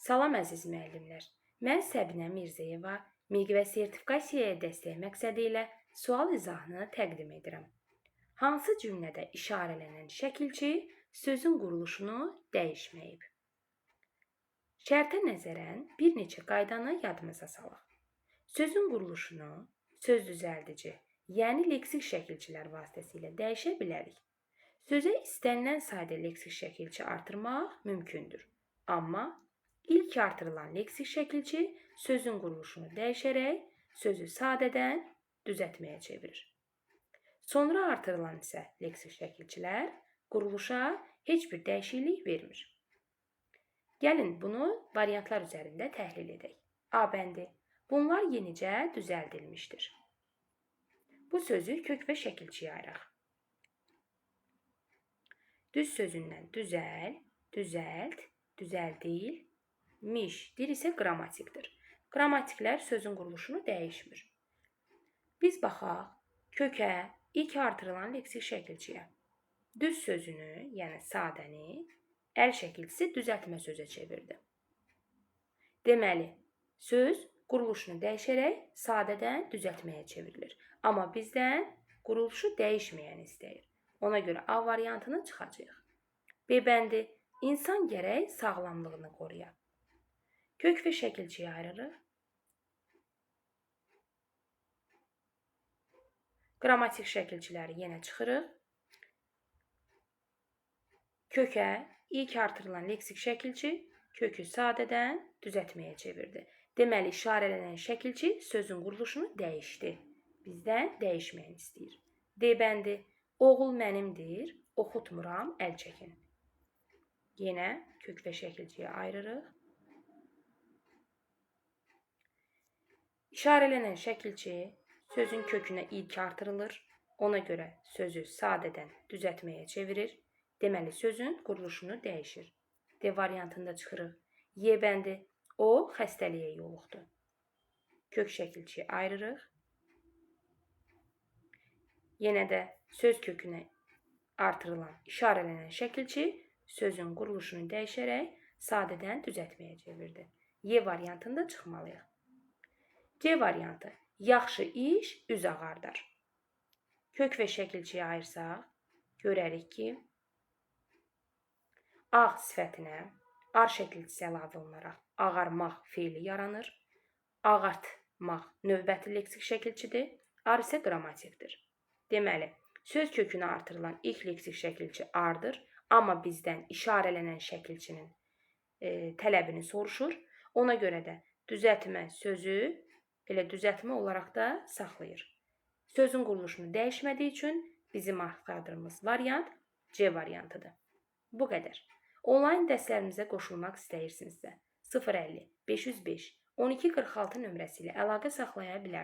Salam əziz müəllimlər. Mən Səbinə Mirzəyeva miqə və sertifikasiyaya dəstək məqsədi ilə sual izahını təqdim edirəm. Hansı cümlədə işarələnən şəkilçi sözün quruluşunu dəyişməyib? Şərtə nəzərən bir neçə qaydanı yadımıza salaq. Sözün quruluşunu söz düzəldici, yəni leksik şəkilçilər vasitəsilə dəyişə bilərik. Sözə istənilən sayda leksik şəkilçi artırmaq mümkündür. Amma İlk artırılan leksik şəkilçi sözün quruluşunu dəyişərək sözü sadədən düzəltməyə çevirir. Sonra artırılan isə leksik şəkilçilər quruluşa heç bir dəyişiklik vermir. Gəlin bunu variantlar üzərində təhlil edək. A bəndi. Bunlar yenicə düzəldilmişdir. Bu sözü kök və şəkilçiyə ayıraq. Düz sözündən düzəl, düzəlt, düzəldil, mişdir isə qrammatikdir. Qrammatiklər sözün quruluşunu dəyişmir. Biz baxaq kökə, ilk artırılan leksik şəkilçiyə. Düz sözünü, yəni sadəni, əl şəkilçisi düzəltmə sözə çevirdi. Deməli, söz quruluşunu dəyişərək sadədən düzəltməyə çevrilir. Amma bizdən quruluşu dəyişməyəni istəyir. Ona görə A variantını çıxacaq. B bəndi. İnsan gərək sağlamlığını qoruya. Kök və şəkilçiyə ayırırıq. Qrammatik şəkilçiləri yenə çıxırıq. Kökə ilk artırılan leksik şəkilçi kökü sadədən düzəltməyə çevirdi. Deməli, işarələnən şəkilçi sözün quruluşunu dəyişdi. Bizdən dəyişməyəni istəyir. D bəndi. Oğul mənimdir, oxutmuram, əl çəkin. Yenə kök və şəkilçiyə ayırırıq. İşarələnən şəkilçi sözün kökünə ilk artırılır. Ona görə sözü sadədən düzəltməyə çevirir. Deməli, sözün quruluşunu dəyişir. D variantında çıxırıq. Y bəndi. O xəstəliyə yoluxdu. Kök şəkilçiyə ayırırıq. Yenə də söz kökünə artırılan işarələnən şəkilçi sözün quruluşunu dəyişərək sadədən düzəltməyə çevirdi. Y variantında çıxmalıyıq. C variantı. Yaxşı iş üz ağardar. Kök və şəkilçiyə ayırsaq, görərik ki, ağ sifətinə ar şəkilçisi əlavə olunaraq ağarmaq feili yaranır. Ağartmaq növbəti leksik şəkilçidir. Ar isə qrammatikdir. Deməli, söz kökünə artırılan ilk leksik şəkilçi ardır. Amma bizdən işarələnən şəkilçinin tələbini soruşur. Ona görə də düzəltmə sözü elə düzəltmə olaraq da saxlayır. Sözün quruluşunu dəyişmədiyi üçün bizim axtardığımız variant C variantıdır. Bu qədər. Onlayn dərslərimizə qoşulmaq istəyirsinizsə 050 505 1246 nömrəsi ilə əlaqə saxlaya bilərsiniz.